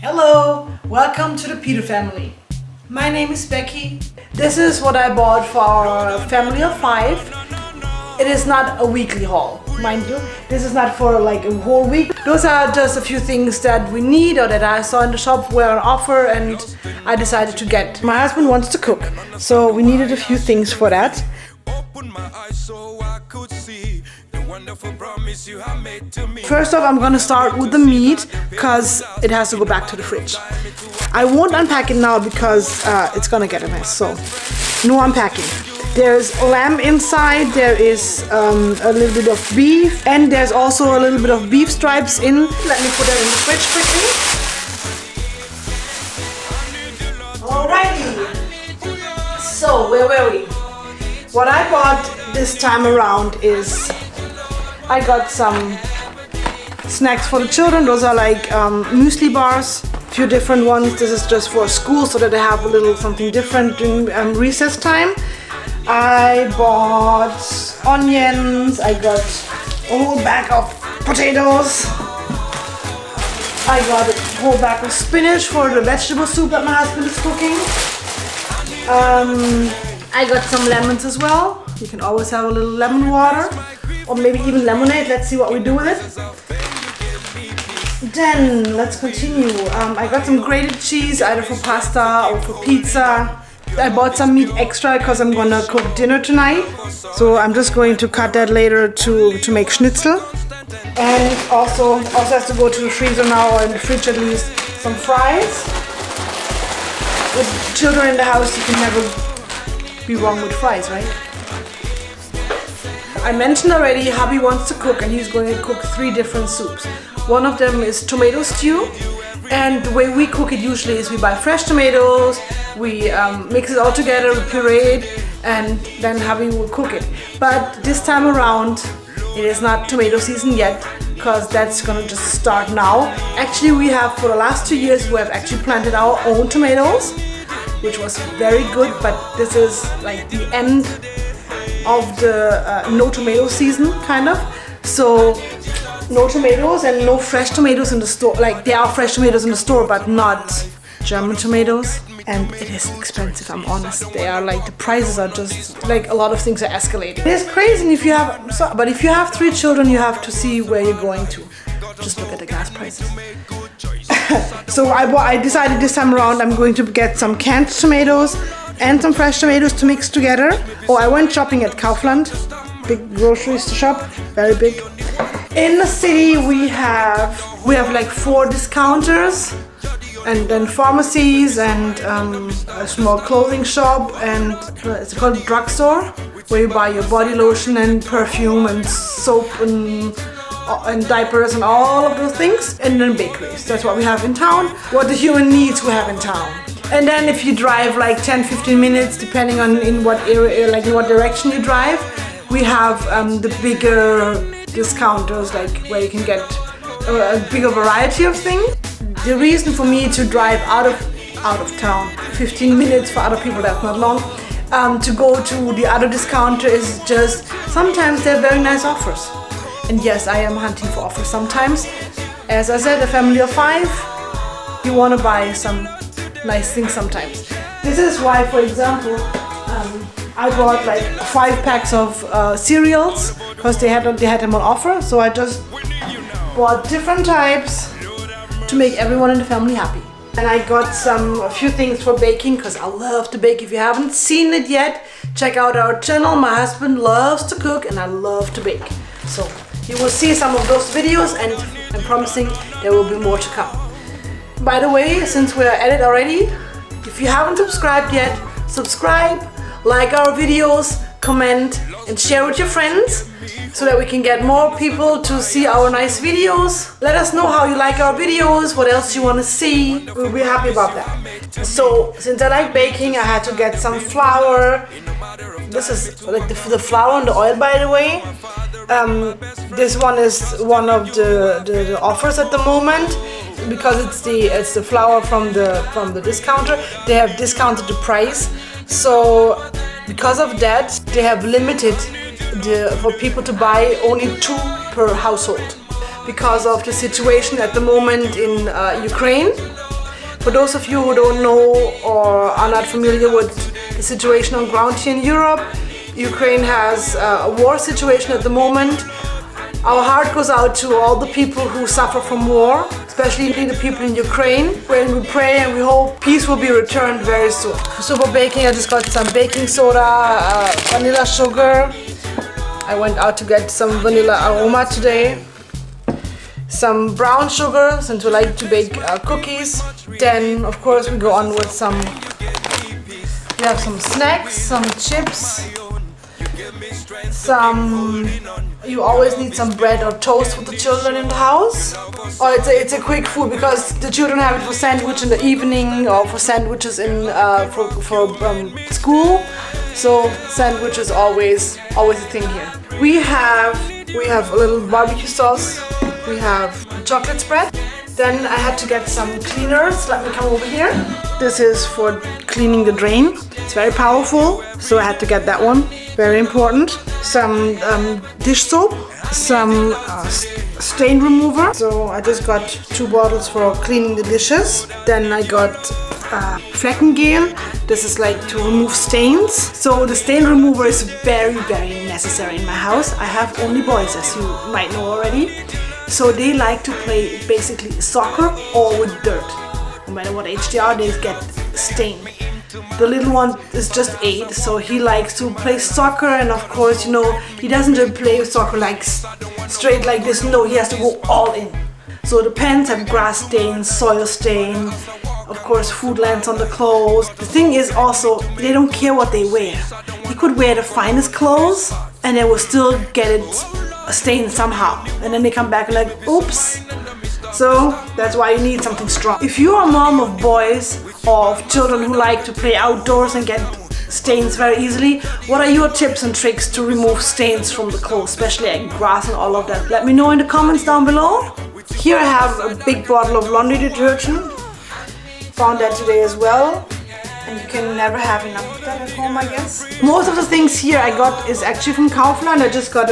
Hello, welcome to the Peter family. My name is Becky. This is what I bought for our family of 5. It is not a weekly haul, mind you. This is not for like a whole week. Those are just a few things that we need or that I saw in the shop were on offer and I decided to get. My husband wants to cook, so we needed a few things for that. First off, I'm gonna start with the meat because it has to go back to the fridge. I won't unpack it now because it's gonna get a mess, so no unpacking. There's lamb inside, there is a little bit of beef, and there's also a little bit of beef stripes in. Let me put that in the fridge quickly. Alrighty, so where were we? What I bought this time around is I got some snacks for the children. Those are like muesli bars, a few different ones. This is just for school so that they have a little something different during recess time. I bought onions, I got a whole bag of potatoes. I got a whole bag of spinach for the vegetable soup that my husband is cooking. I got some lemons as well. You can always have a little lemon water or maybe even lemonade. Let's see what we do with it. Then let's continue. I got some grated cheese either for pasta or for pizza. I bought some meat extra because I'm gonna cook dinner tonight. So I'm just going to cut that later to make schnitzel. And also has to go to the freezer now, or in the fridge at least, some fries. With children in the house, you can never be wrong with fries, right? I mentioned already hubby wants to cook and he's going to cook 3 different soups. One of them is tomato stew, and the way we cook it usually is we buy fresh tomatoes, we mix it all together, we puree it, and then hubby will cook it. But this time around it is not tomato season yet because that's gonna just start now. Actually, we have for the last 2 years we have actually planted our own tomatoes, which was very good, but this is like the end of the no tomato season, kind of. So no tomatoes and no fresh tomatoes in the store. Like there are fresh tomatoes in the store, but not German tomatoes. And it is expensive, I'm honest. They are like, the prices are just like, a lot of things are escalating. It's crazy. And if you have, but if you have 3 children, you have to see where you're going to. Just look at the gas prices. So I decided this time around I'm going to get some canned tomatoes and some fresh tomatoes to mix together. Oh, I went shopping at Kaufland, big grocery shop, very big. In the city we have like 4 discounters, and then pharmacies and a small clothing shop, and it's called a drugstore, where you buy your body lotion and perfume and soap and diapers and all of those things, and then bakeries. That's what we have in town. What the human needs we have in town. And then if you drive like 10-15 minutes, depending on in what area, like in what direction you drive, we have the bigger discounters, like where you can get a bigger variety of things. The reason for me to drive out of town, 15 minutes for other people, that's not long, to go to the other discounter is just sometimes they're very nice offers. And yes, I am hunting for offers sometimes. As I said, a family of 5, you want to buy some nice things sometimes. This is why, for example, I bought like 5 packs of cereals because they had them on offer. So I just bought different types to make everyone in the family happy. And I got a few things for baking because I love to bake. If you haven't seen it yet, check out our channel. My husband loves to cook and I love to bake. So you will see some of those videos, and I'm promising there will be more to come. By the way, since we're at it already, if you haven't subscribed yet, subscribe, like our videos, comment and share with your friends so that we can get more people to see our nice videos. Let us know how you like our videos, what else you want to see. We'll be happy about that. So since I like baking, I had to get some flour. This is like the flour and the oil, by the way. This one is one of the offers at the moment because it's the flour from the discounter. They have discounted the price, so because of that they have limited for people to buy only 2 per household because of the situation at the moment in Ukraine. For those of you who don't know or are not familiar with the situation on ground here in Europe, Ukraine has a war situation at the moment. Our heart goes out to all the people who suffer from war, especially the people in Ukraine, when we pray and we hope peace will be returned very soon. So for baking, I just got some baking soda, vanilla sugar. I went out to get some vanilla aroma today. Some brown sugar, since we like to bake cookies. Then, of course, we go on with we have some snacks, some chips, you always need some bread or toast for the children in the house. Or it's a quick food because the children have it for sandwich in the evening or for sandwiches in for school. So sandwich is always a thing here. We have a little barbecue sauce. We have chocolate spread. Then I had to get some cleaners. Let me come over here. This is for cleaning the drain. It's very powerful, so I had to get that one. Very important. Some dish soap, some stain remover. So I just got 2 bottles for cleaning the dishes. Then I got Fleckengel. This is like to remove stains. So the stain remover is very, very necessary in my house. I have only boys, as you might know already. So they like to play basically soccer or with dirt. No matter what age they are, they get stained. The little one is just 8, so he likes to play soccer, and of course, you know, he doesn't just play soccer like straight like this. No, he has to go all in. So the pants have grass stains, soil stain, of course food lands on the clothes. The thing is also, they don't care what they wear. He could wear the finest clothes and they will still get it stained somehow, and then they come back and like, oops. So that's why you need something strong. If you are a mom of boys or of children who like to play outdoors and get stains very easily, what are your tips and tricks to remove stains from the clothes, especially like grass and all of that? Let me know in the comments down below. Here I have a big bottle of laundry detergent. Found that today as well. And you can never have enough of that at home, I guess. Most of the things here I got is actually from Kaufland. I just got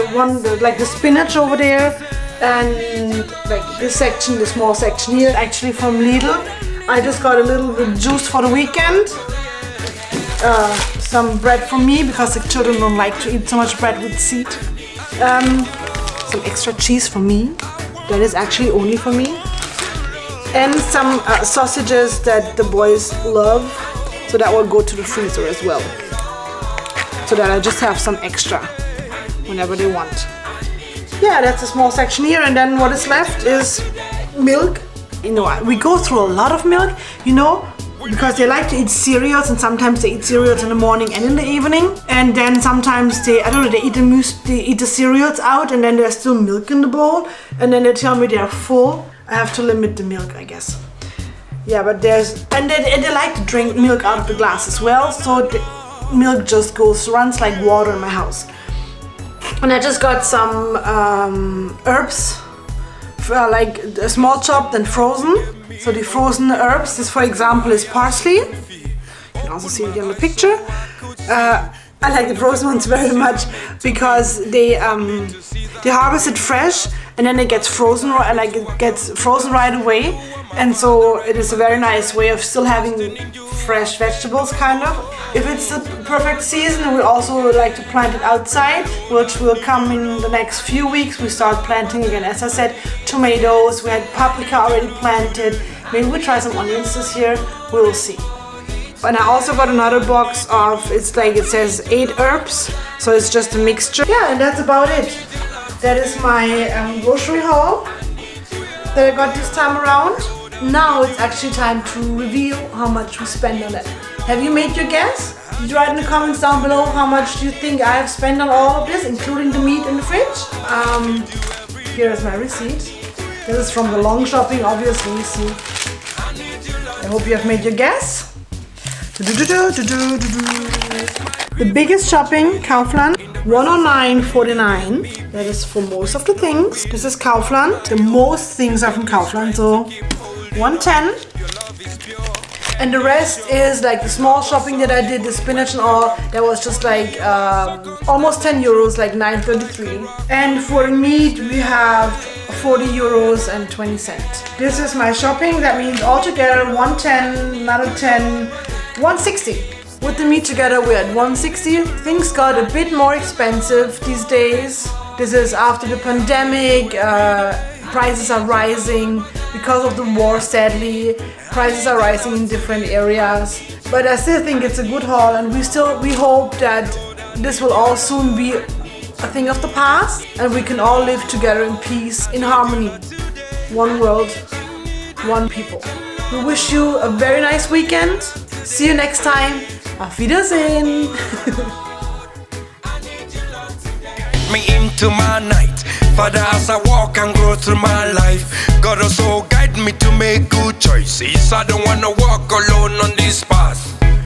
like the spinach over there, and like this section, the small section here, actually from Lidl. I just got a little bit juice for the weekend. Some bread for me because the children don't like to eat so much bread with seed. Some extra cheese for me. That is actually only for me. And some sausages that the boys love. So that will go to the freezer as well. So that I just have some extra whenever they want. Yeah, that's a small section here, and then what is left is milk. You know, we go through a lot of milk, you know, because they like to eat cereals, and sometimes they eat cereals in the morning and in the evening. And then sometimes they eat the cereals out, and then there's still milk in the bowl, and then they tell me they're full. I have to limit the milk, I guess. Yeah, but and they like to drink milk out of the glass as well, so the milk just runs like water in my house. And I just got some herbs, like small chopped and frozen. So the frozen herbs, this for example is parsley. You can also see it in the picture. I like the frozen ones very much because they harvest it fresh, and then it gets frozen, right away. And so it is a very nice way of still having fresh vegetables, kind of. If it's the perfect season, we also like to plant it outside, which will come in the next few weeks. We start planting again, as I said, tomatoes. We had paprika already planted. Maybe we'll try some onions this year. We will see. And I also got another box of, it says 8 herbs, so it's just a mixture. Yeah, and that's about it. That is my grocery haul that I got this time around. Now it's actually time to reveal how much we spend on it. Have you made your guess? Did you write in the comments down below how much do you think I have spent on all of this, including the meat in the fridge? Here is my receipt. This is from the long shopping, obviously. See. I hope you have made your guess. The biggest shopping, Kaufland, $109.49. That is for most of the things. This is Kaufland. The most things are from Kaufland, so $110. And the rest is like the small shopping that I did, the spinach and all. That was just like almost €10, like $9.33. And for the meat, we have 40 euros and 20 cents. This is my shopping. That means altogether 110, another 10, 160. With the meat together we're at 160. Things got a bit more expensive these days. This is after the pandemic. Prices are rising because of the war, sadly. Prices are rising in different areas. But I still think it's a good haul, and we hope that this will all soon be a thing of the past and we can all live together in peace, in harmony. One world, one people. We wish you a very nice weekend. See you next time. Auf Wiedersehen. Me into my night, Father, as I walk and go through my life, God also guide me to make good choices. I don't wanna walk alone on this path.